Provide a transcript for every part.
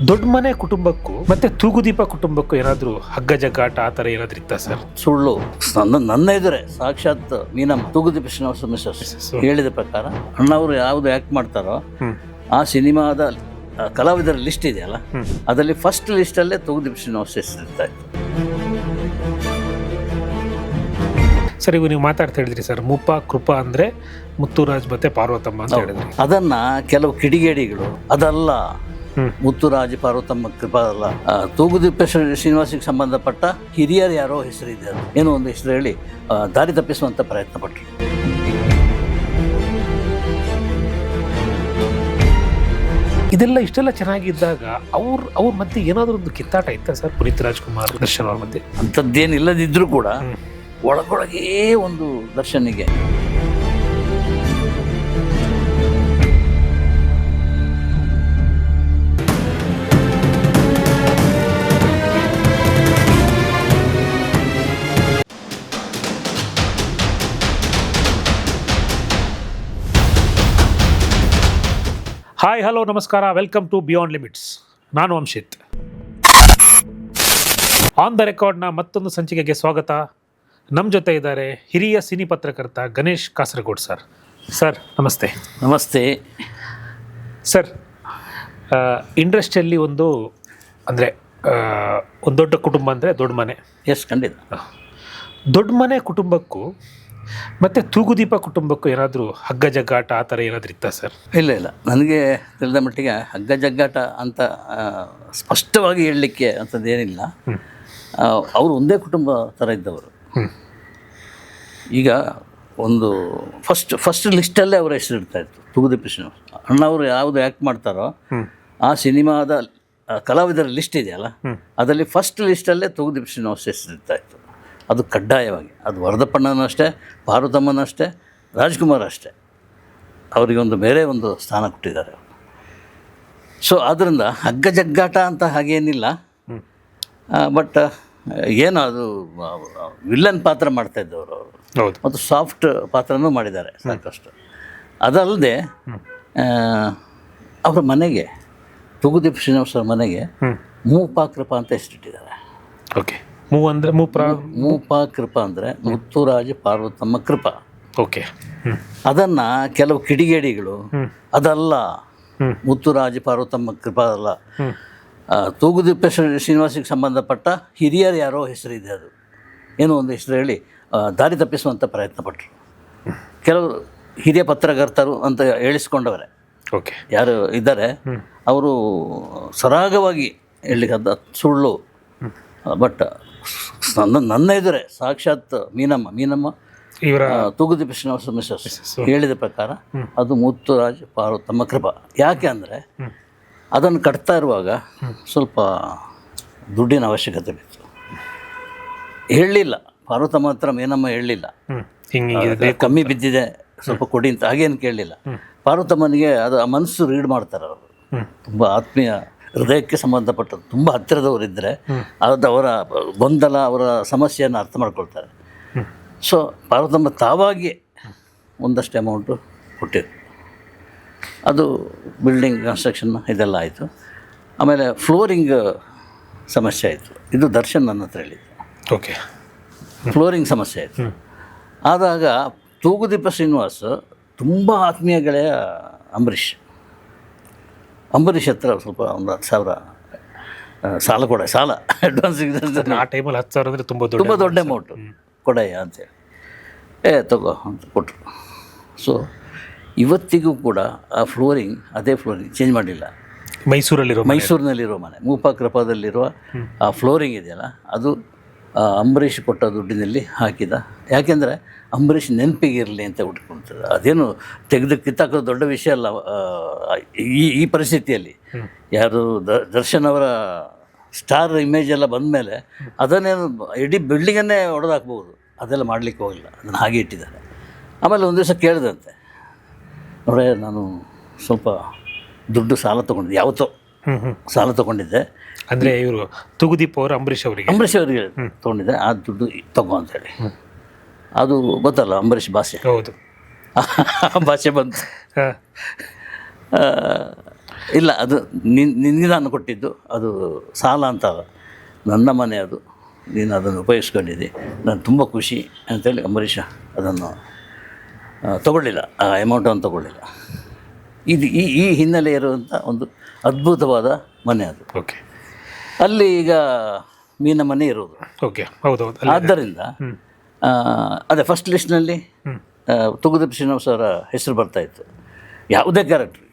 ದೊಡ್ಡ ಮನೆ ಕುಟುಂಬಕ್ಕೂ ಮತ್ತೆ ತೂಗುದೀಪ ಕುಟುಂಬಕ್ಕೂ ಏನಾದರೂ ಹಗ್ಗ ಜಗ್ಗಾಟ ಆ ಥರ ಏನಾದರೂ ಇತ್ತಾ ಸರ್? ಸುಳ್ಳು. ನನ್ನ ಎದುರೇ ಸಾಕ್ಷಾತ್ ಮೀನಮ್ಮ ತೂಗುದೀಪ ಶ್ರೀನಿವಾಸ ಮಿಸಸ್ ಹೇಳಿದ ಪ್ರಕಾರ ಅಣ್ಣವರು ಯಾವುದು ಆ್ಯಕ್ಟ್ ಮಾಡ್ತಾರೋ ಆ ಸಿನಿಮಾದ ಕಲಾವಿದರ ಲಿಸ್ಟ್ ಇದೆಯಲ್ಲ, ಅದರಲ್ಲಿ ಫಸ್ಟ್ ಲಿಸ್ಟಲ್ಲೇ ತೂಗುದೀಪ ಶ್ರೀನಿವಾಸ ಹೆಸರಿರ್ತಾ ಇತ್ತು. ಸರ್, ಇವು ನೀವು ಮಾತಾಡ್ತಾ ಹೇಳಿದ್ರಿ ಸರ್, ಮುಪ್ಪ ಕೃಪಾ ಅಂದರೆ ಮುತ್ತುರಾಜ್ ಮತ್ತೆ ಪಾರ್ವತಮ್ಮ ಅಂತ ಹೇಳಿದ್ರಿ. ಅದನ್ನ ಕೆಲವು ಕಿಡಿಗೇಡಿಗಳು ಅದಲ್ಲ, ಮುತ್ತುರಾಜ್ ಪಾರ್ವತಮ್ಮ ಕೃಪಾ ಅಲ್ಲ, ತೂಗುದೀಪ ಶ್ರೀನಿವಾಸಕ್ಕೆ ಸಂಬಂಧಪಟ್ಟ ಹಿರಿಯರು ಯಾರೋ ಹೆಸರಿದೆ, ಏನೋ ಒಂದು ಹೆಸರು ಹೇಳಿ ದಾರಿ ತಪ್ಪಿಸುವಂತ ಪ್ರಯತ್ನ ಪಟ್ಟರು. ಇದೆಲ್ಲ ಇಷ್ಟೆಲ್ಲ ಚೆನ್ನಾಗಿದ್ದಾಗ ಅವ್ರ ಮಧ್ಯೆ ಏನಾದರೂ ಒಂದು ಕಿತ್ತಾಟ ಇತ್ತ ಸರ್? ಪುನೀತ್ ರಾಜ್ಕುಮಾರ್ ದರ್ಶನ್ ಅವ್ರ ಮಧ್ಯೆ ಅಂಥದ್ದೇನಿಲ್ಲದಿದ್ರೂ ಕೂಡ ಒಳಗೊಳಗೇ ಒಂದು ದರ್ಶನಿಗೆ ಹಾಯ್, ಹಲೋ, ನಮಸ್ಕಾರ, ವೆಲ್ಕಮ್ ಟು ಬಿಯಾಂಡ್ ಲಿಮಿಟ್ಸ್. ನಾನು ವಂಶಿತ್. ಆನ್ ದ ರೆಕಾರ್ಡ್ನ ಮತ್ತೊಂದು ಸಂಚಿಕೆಗೆ ಸ್ವಾಗತ. ನಮ್ಮ ಜೊತೆ ಇದ್ದಾರೆ ಹಿರಿಯ ಸಿನಿ ಪತ್ರಕರ್ತ ಗಣೇಶ್ ಕಾಸರಗೋಡ್ ಸರ್. ಸರ್ ನಮಸ್ತೆ. ನಮಸ್ತೆ ಸರ್. ಇಂಡಸ್ಟ್ರಿಯಲ್ಲಿ ಒಂದು ದೊಡ್ಡ ಕುಟುಂಬ ಅಂದರೆ ದೊಡ್ಡ ಮನೆ. ಎಸ್, ಖಂಡಿತ. ದೊಡ್ಡ ಮನೆ ಕುಟುಂಬಕ್ಕೂ ಮತ್ತು ತೂಗುದೀಪ ಕುಟುಂಬಕ್ಕೂ ಏನಾದರೂ ಹಗ್ಗ ಜಗ್ಗಾಟ ಆ ಥರ ಏನಾದರೂ ಇತ್ತಾ ಸರ್? ಇಲ್ಲ, ನನಗೆ ತಿಳಿದ ಮಟ್ಟಿಗೆ ಹಗ್ಗ ಜಗ್ಗಾಟ ಅಂತ ಸ್ಪಷ್ಟವಾಗಿ ಹೇಳಲಿಕ್ಕೆ ಅಂಥದ್ದೇನಿಲ್ಲ. ಅವರು ಒಂದೇ ಕುಟುಂಬ ಥರ ಇದ್ದವರು. ಈಗ ಒಂದು ಫಸ್ಟ್ ಲಿಸ್ಟಲ್ಲೇ ಅವರ ಹೆಸರು ಇರ್ತಾ ಇತ್ತು, ತೂಗುದೀಪ ಶ್ರೀನಿವಾಸ. ಅಣ್ಣವರು ಯಾವುದು ಆ್ಯಕ್ಟ್ ಮಾಡ್ತಾರೋ ಆ ಸಿನಿಮಾದ ಕಲಾವಿದರ ಲಿಸ್ಟ್ ಇದೆಯಲ್ಲ, ಅದರಲ್ಲಿ ಫಸ್ಟ್ ಲಿಸ್ಟಲ್ಲೇ ತೂಗುದೀಪ ಶ್ರೀನಿವಾಸ ಹೆಸರು ಇರ್ತಾ ಇತ್ತು. ಅದು ಕಡ್ಡಾಯವಾಗಿ. ಅದು ವರದಪ್ಪಣ್ಣನೂ ಅಷ್ಟೇ, ಪಾರ್ವತಮ್ಮನೂ ಅಷ್ಟೇ, ರಾಜ್ಕುಮಾರ್ ಅಷ್ಟೇ. ಅವರಿಗೊಂದು ಬೇರೆ ಒಂದು ಸ್ಥಾನ ಕೊಟ್ಟಿದ್ದಾರೆ. ಸೊ ಆದ್ದರಿಂದ ಹಗ್ಗ ಜಗ್ಗಾಟ ಅಂತ ಹಾಗೇನಿಲ್ಲ. ಬಟ್ ಏನೋ ಅದು ವಿಲ್ಲನ್ ಪಾತ್ರ ಮಾಡ್ತಾ ಇದ್ದವರು ಅವರು. ಮತ್ತು ಸಾಫ್ಟ್ ಪಾತ್ರನೂ ಮಾಡಿದ್ದಾರೆ ಸಾಕಷ್ಟು. ಅದಲ್ಲದೆ ಅವರ ಮನೆಗೆ, ತೂಗುದೀಪ ಶ್ರೀನಿವಾಸರ ಮನೆಗೆ ಮೂಪಾ ಕೃಪಾ ಅಂತ ಹೆಸರಿಟ್ಟಿದ್ದಾರೆ. ಓಕೆ. ಮೂಪಾ ಕೃಪಾ ಅಂದರೆ ಮುತ್ತುರಾಜ ಪಾರ್ವತಮ್ಮ ಕೃಪಾ. ಓಕೆ. ಅದನ್ನು ಕೆಲವು ಕಿಡಿಗೇಡಿಗಳು ಅದಲ್ಲ, ಮುತ್ತುರಾಜ ಪಾರ್ವತಮ್ಮ ಕೃಪಾ ಅಲ್ಲ, ತೂಗುದೀಪ ಶ್ರೀನಿವಾಸಕ್ಕೆ ಸಂಬಂಧಪಟ್ಟ ಹಿರಿಯರು ಯಾರೋ ಹೆಸರಿದೆ, ಅದು ಏನೋ ಒಂದು ಹೆಸರು ಹೇಳಿ ದಾರಿ ತಪ್ಪಿಸುವಂಥ ಪ್ರಯತ್ನ ಪಟ್ಟರು. ಕೆಲವರು ಹಿರಿಯ ಪತ್ರಕರ್ತರು ಅಂತ ಹೇಳಿಸ್ಕೊಂಡವರೇ ಓಕೆ ಯಾರು ಇದ್ದಾರೆ, ಅವರು ಸರಾಗವಾಗಿ ಹೇಳಲಿಕ್ಕೆ ಸುಳ್ಳು. ಬಟ್ ನನ್ನ ಎದುರೇ ಸಾಕ್ಷಾತ್ ಮೀನಮ್ಮ ಇವರ ತೂಗುದೀಪ ಶ್ರೀನಿವಾಸ ಮಿಸಸ್ ಹೇಳಿದ ಪ್ರಕಾರ ಅದು ಮುತ್ತುರಾಜ್ ಪಾರ್ವತಮ್ಮ ಕೃಪಾ. ಯಾಕೆ ಅಂದರೆ ಅದನ್ನು ಕಟ್ತಾ ಇರುವಾಗ ಸ್ವಲ್ಪ ದುಡ್ಡಿನ ಅವಶ್ಯಕತೆ ಬಿತ್ತು. ಹೇಳಲಿಲ್ಲ, ಪಾರ್ವತಮ್ಮ ಹತ್ರ ಮೀನಮ್ಮ ಹೇಳಲಿಲ್ಲ, ಕಮ್ಮಿ ಬಿದ್ದಿದೆ ಸ್ವಲ್ಪ ಕೊಡಿ ಅಂತ, ಹಾಗೇನು ಕೇಳಲಿಲ್ಲ. ಪಾರ್ವತಮ್ಮನಿಗೆ ಅದು ಆ ಮನಸ್ಸು ರೀಡ್ ಮಾಡ್ತಾರೆ ಅವರು. ತುಂಬ ಆತ್ಮೀಯ, ಹೃದಯಕ್ಕೆ ಸಂಬಂಧಪಟ್ಟದ್ದು, ತುಂಬ ಹತ್ತಿರದವರಿದ್ದರೆ ಅದು ಅವರ ಗೊಂದಲ, ಅವರ ಸಮಸ್ಯೆಯನ್ನು ಅರ್ಥ ಮಾಡ್ಕೊಳ್ತಾರೆ. ಸೊ ಪಾರ್ವತಮ್ಮ ತಾವಾಗಿ ಒಂದಷ್ಟು ಅಮೌಂಟು ಕೊಟ್ಟಿರು. ಅದು ಬಿಲ್ಡಿಂಗ್ ಕನ್ಸ್ಟ್ರಕ್ಷನ್ ಇದೆಲ್ಲ ಆಯಿತು. ಆಮೇಲೆ ಫ್ಲೋರಿಂಗ್ ಸಮಸ್ಯೆ ಆಯಿತು. ಇದು ದರ್ಶನ್ ನನ್ನ ಹತ್ರ ಹೇಳಿದ್ದು. ಓಕೆ. ಫ್ಲೋರಿಂಗ್ ಸಮಸ್ಯೆ ಆಯಿತು. ಆದಾಗ ತೂಗುದೀಪ ಶ್ರೀನಿವಾಸ ತುಂಬ ಆತ್ಮೀಯ ಗೆಳೆಯ ಅಂಬರೀಷ್ ಹತ್ರ ಸ್ವಲ್ಪ ಒಂದು 10,000 ಸಾಲ ಅಡ್ವಾನ್ಸ್ ಆ ಟೈಮಲ್ಲಿ 10,000 ಅಂದರೆ ತುಂಬ ದೊಡ್ಡ ಅಮೌಂಟು ಕೊಡಯ್ಯ ಅಂತೇಳಿ ತಗೋ ಅಂತ ಕೊಟ್ಟರು. ಸೊ ಇವತ್ತಿಗೂ ಕೂಡ ಆ ಫ್ಲೋರಿಂಗ್, ಅದೇ ಫ್ಲೋರಿಂಗ್ ಚೇಂಜ್ ಮಾಡಲಿಲ್ಲ. ಮೈಸೂರಿನಲ್ಲಿರೋ ಮನೆ, ಮೂಪಾ ಕೃಪಾದಲ್ಲಿರುವ ಆ ಫ್ಲೋರಿಂಗ್ ಇದೆಯಲ್ಲ, ಅದು ಅಂಬರೀಷ್ ಕೊಟ್ಟ ದುಡ್ಡಿನಲ್ಲಿ ಹಾಕಿದ. ಯಾಕೆಂದರೆ ಅಂಬರೀಷ್ ನೆನಪಿಗೆ ಇರಲಿ ಅಂತ ಉಟ್ಕೊಳ್ತದೆ. ಅದೇನು ತೆಗೆದು ಕಿತ್ತಾಕೋದು ದೊಡ್ಡ ವಿಷಯ ಅಲ್ಲ ಈ ಪರಿಸ್ಥಿತಿಯಲ್ಲಿ. ಯಾರು ದರ್ಶನ್ ಅವರ ಸ್ಟಾರ್ ಇಮೇಜ್ ಎಲ್ಲ ಬಂದಮೇಲೆ ಅದನ್ನೇನು ಇಡೀ ಬಿಲ್ಡಿಂಗನ್ನೇ ಹೊಡೆದಾಕ್ಬೋದು, ಅದೆಲ್ಲ ಮಾಡಲಿಕ್ಕೆ ಹೋಗಿಲ್ಲ, ಅದನ್ನು ಹಾಗೆ ಇಟ್ಟಿದ್ದಾರೆ. ಆಮೇಲೆ ಒಂದು ದಿವಸ ಕೇಳಿದಂತೆ, ನೋಡೇ ನಾನು ಸ್ವಲ್ಪ ದುಡ್ಡು ಸಾಲ ತೊಗೊಂಡಿದ್ದೆ, ಯಾವತ್ತೋ ಸಾಲ ತೊಗೊಂಡಿದ್ದೆ. ಅಂದರೆ ಇವರು ತೂಗುದೀಪ್ ಅವರು ಅಂಬರೀಷ್ ಅವರಿಗೆ ತೊಗೊಂಡಿದ್ದೆ, ಆ ದುಡ್ಡು ತಗೋ ಅಂತೇಳಿ. ಅದು ಗೊತ್ತಲ್ಲ ಅಂಬರೀಷ್ ಭಾಷೆ. ಹೌದು. ಭಾಷೆ ಬಂತು. ಇಲ್ಲ, ಅದು ನಿನಗೆ ನಾನು ಕೊಟ್ಟಿದ್ದು, ಅದು ಸಾಲ ಅಂತ ಅಲ್ಲ, ನನ್ನ ಮನೆ ಅದು, ನೀನು ಅದನ್ನು ಉಪಯೋಗಿಸ್ಕೊಂಡಿದ್ದೆ, ನಾನು ತುಂಬ ಖುಷಿ ಅಂತೇಳಿ ಅಂಬರೀಷ ಅದನ್ನು ತಗೊಳ್ಳಿಲ್ಲ, ಆ ಅಮೌಂಟನ್ನು ತಗೊಳ್ಳಿಲ್ಲ. ಇದು ಈ ಹಿನ್ನೆಲೆ ಇರುವಂಥ ಒಂದು ಅದ್ಭುತವಾದ ಮನೆ ಅದು. ಓಕೆ, ಅಲ್ಲಿ ಈಗ ಮೀನ ಮನೆ ಇರೋದು. ಓಕೆ, ಹೌದೌದು. ಆದ್ದರಿಂದ ಅದೇ ಫಸ್ಟ್ ಲಿಸ್ಟ್ನಲ್ಲಿ ತೂಗುದೀಪ ಶ್ರೀನಿವಾಸ್ ಅವರ ಹೆಸರು ಬರ್ತಾಯಿತ್ತು. ಯಾವುದೇ ಕ್ಯಾರೆಕ್ಟ್ರ್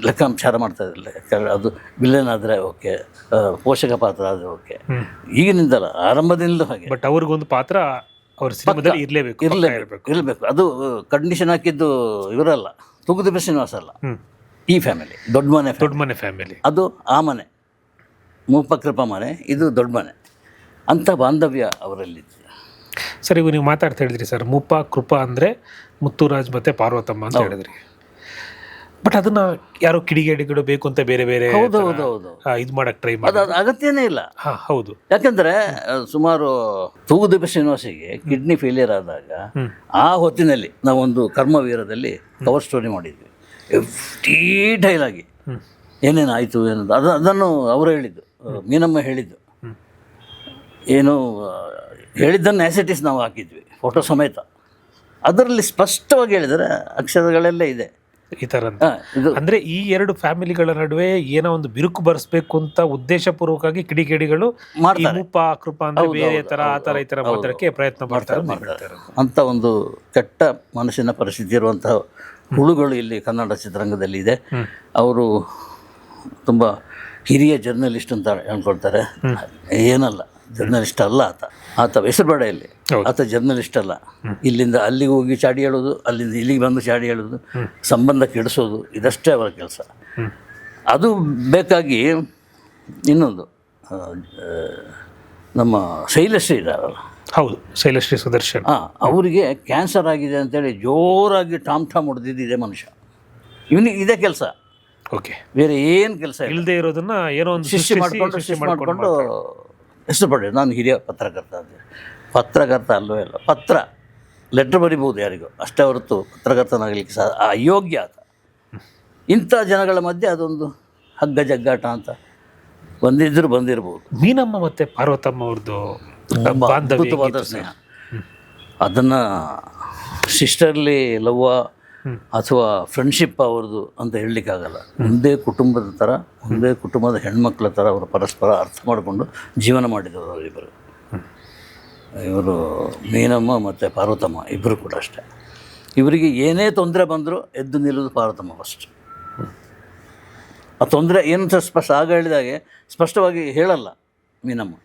ಲೆಕ್ಕಾಚಾರ ಮಾಡ್ತಾಯಿದ್ದಿಲ್ಲ, ಅದು ವಿಲನ್ ಆದರೆ ಓಕೆ, ಪೋಷಕ ಪಾತ್ರ ಆದರೆ ಓಕೆ, ಈಗಿನಿಂದಲ್ಲ, ಆರಂಭದಿಂದಲೂ ಹಾಗೆ. ಬಟ್ ಅವ್ರಿಗೊಂದು ಪಾತ್ರ ಅವ್ರ ಸಿನಿಮಾದಲ್ಲಿ ಇರಲೇಬೇಕು. ಅದು ಕಂಡೀಷನ್ ಹಾಕಿದ್ದು ಇವರಲ್ಲ, ತೂಗುದೀಪ ಶ್ರೀನಿವಾಸ ಅಲ್ಲ, ಈ ಫ್ಯಾಮಿಲಿ, ದೊಡ್ಡ ಮನೆ ಫ್ಯಾಮಿಲಿ. ಅದು ಆ ಮನೆ, ಮೂಪಕೃಪ ಮನೆ, ಇದು ದೊಡ್ಡ ಮನೆ. ಅಂಥ ಬಾಂಧವ್ಯ ಅವರಲ್ಲಿತ್ತು. ಸರ್, ಇವು ನೀವು ಮಾತಾಡ್ತಾ ಹೇಳಿದ್ರಿ ಸರ್, ಮೂಪ ಕೃಪಾ ಅಂದರೆ ಮುತ್ತುರಾಜ್ ಮತ್ತು ಪಾರ್ವತಮ್ಮ ಅಂತ ಹೇಳಿದ್ರಿ. ಬಟ್ ಅದನ್ನು ಯಾರೋ ಕಿಡಿಗೇಡಿಗಳು ಬೇಕು ಅಂತ ಬೇರೆ ಬೇರೆ ಹೌದು ಇದು ಮಾಡೋಕ್ಕೆ ಟ್ರೈ ಅದು ಅಗತ್ಯನೇ ಇಲ್ಲ. ಹಾಂ, ಹೌದು. ಯಾಕಂದರೆ ಸುಮಾರು ತೂಗುದೀಪ ಶ್ರೀನಿವಾಸಿಗೆ ಕಿಡ್ನಿ ಫೇಲಿಯರ್ ಆದಾಗ ಆ ಹೊತ್ತಿನಲ್ಲಿ ನಾವೊಂದು ಕರ್ಮವೀರದಲ್ಲಿ ಕವರ್ ಸ್ಟೋರಿ ಮಾಡಿದ್ವಿ, ಡೀಟೈಲ್ ಆಗಿ ಏನೇನಾಯಿತು ಏನದು ಅದನ್ನು ಅವರು ಹೇಳಿದ್ದು, ಮೀನಮ್ಮ ಹೇಳಿದ್ದು, ಏನು ಹೇಳಿದ್ದನ್ನು ಆ್ಯಸಿಟೀಸ್ ನಾವು ಹಾಕಿದ್ವಿ, ಫೋಟೋ ಸಮೇತ. ಅದರಲ್ಲಿ ಸ್ಪಷ್ಟವಾಗಿ ಹೇಳಿದರೆ ಅಕ್ಷರಗಳೆಲ್ಲ ಇದೆ ಈ ಥರ ಅಂತ. ಅಂದರೆ ಈ ಎರಡು ಫ್ಯಾಮಿಲಿಗಳ ನಡುವೆ ಏನೋ ಒಂದು ಬಿರುಕು ಬರೆಸ್ಬೇಕು ಅಂತ ಉದ್ದೇಶಪೂರ್ವಕವಾಗಿ ಕಿಡಿಗೇಡಿಗಳು ಮೂಪ ಕೃಪಾ ಅಂದರೆ ಬೇರೆ ಥರ ಆ ಥರ ಈ ಥರ ಮಾತಾಡೋಕ್ಕೆ ಪ್ರಯತ್ನ ಮಾಡ್ತಾರೆ. ಅಂಥ ಒಂದು ಕೆಟ್ಟ ಮನಸ್ಸಿನ ಪರಿಸ್ಥಿತಿ ಇರುವಂತಹ ಹುಳುಗಳು ಇಲ್ಲಿ ಕನ್ನಡ ಚಿತ್ರರಂಗದಲ್ಲಿ ಇದೆ. ಅವರು ತುಂಬ ಹಿರಿಯ ಜರ್ನಲಿಸ್ಟ್ ಅಂತ ಹೇಳ್ಕೊಳ್ತಾರೆ, ಏನಲ್ಲ, ಜರ್ನಲಿಸ್ಟ್ ಅಲ್ಲ ಆತ ಹೆಸರುಬೇಡ ಇಲ್ಲಿ, ಆತ ಜರ್ನಲಿಸ್ಟ್ ಅಲ್ಲ. ಇಲ್ಲಿಂದ ಅಲ್ಲಿಗೆ ಹೋಗಿ ಚಾಡಿ ಹೇಳೋದು, ಅಲ್ಲಿಂದ ಇಲ್ಲಿಗೆ ಬಂದು ಚಾಡಿ ಹೇಳೋದು, ಸಂಬಂಧ ಕೆಡಿಸೋದು, ಇದಷ್ಟೇ ಅವರ ಕೆಲಸ. ಅದು ಬೇಕಾಗಿ ಇನ್ನೊಂದು ನಮ್ಮ ಶೈಲಶ್ರೀ ಇದ್ದಾರಲ್ಲ, ಹೌದು, ಶೈಲಶ್ರೀ ಸುದರ್ಶನ್, ಅವರಿಗೆ ಕ್ಯಾನ್ಸರ್ ಆಗಿದೆ ಅಂತೇಳಿ ಜೋರಾಗಿ ಟಾಮ್ ಹೊಡೆದಿದ್ದಿದೆ ಮನುಷ್ಯ. ಇವನಿಗೆ ಇದೇ ಕೆಲಸ, ಓಕೆ, ಬೇರೆ ಏನು ಕೆಲಸ ಇಲ್ಲದೆ ಇರೋದನ್ನ ಏನೋ ಒಂದು ಶಿಷ್ಯ ಮಾಡಿಕೊಂಡು ಇಷ್ಟಪಡ್ರಿ. ನಾನು ಹಿರಿಯ ಪತ್ರಕರ್ತ ಅಲ್ಲವೇ ಅಲ್ಲ, ಪತ್ರ ಲೆಟ್ರ್ ಬರಿಬೋದು ಯಾರಿಗೂ, ಅಷ್ಟೇ ಹೊರತು ಪತ್ರಕರ್ತನಾಗಲಿಕ್ಕೆ ಅಯೋಗ್ಯ ಆತ. ಇಂಥ ಜನಗಳ ಮಧ್ಯೆ ಅದೊಂದು ಹಗ್ಗ ಜಗ್ಗಾಟ ಅಂತ ಬಂದಿರ್ಬೋದು. ಮೀನಮ್ಮ ಮತ್ತು ಪಾರ್ವತಮ್ಮ ಅವ್ರದ್ದು ಅದ್ಭುತವಾದ ಸ್ನೇಹ, ಅದನ್ನು ಸಿಸ್ಟರ್ಲಿ ಲವ್ವ ಅಥವಾ ಫ್ರೆಂಡ್ಶಿಪ್ ಅವ್ರದ್ದು ಅಂತ ಹೇಳಲಿಕ್ಕಾಗಲ್ಲ. ಒಂದೇ ಕುಟುಂಬದ ಥರ, ಒಂದೇ ಕುಟುಂಬದ ಹೆಣ್ಮಕ್ಳ ಥರ ಅವರು ಪರಸ್ಪರ ಅರ್ಥ ಮಾಡಿಕೊಂಡು ಜೀವನ ಮಾಡಿದವರು ಅವರಿಬ್ಬರು. ಇವರು ಮೀನಮ್ಮ ಮತ್ತು ಪಾರ್ವತಮ್ಮ ಇಬ್ಬರು ಕೂಡ ಅಷ್ಟೇ. ಇವರಿಗೆ ಏನೇ ತೊಂದರೆ ಬಂದರೂ ಎದ್ದು ನಿಲ್ಲೋದು ಪಾರ್ವತಮ್ಮ ಫಸ್ಟ್. ಆ ತೊಂದರೆ ಏನು ಆಗ ಹೇಳಿದಾಗೆ ಸ್ಪಷ್ಟವಾಗಿ ಹೇಳಲ್ಲ ಮೀನಮ್ಮ,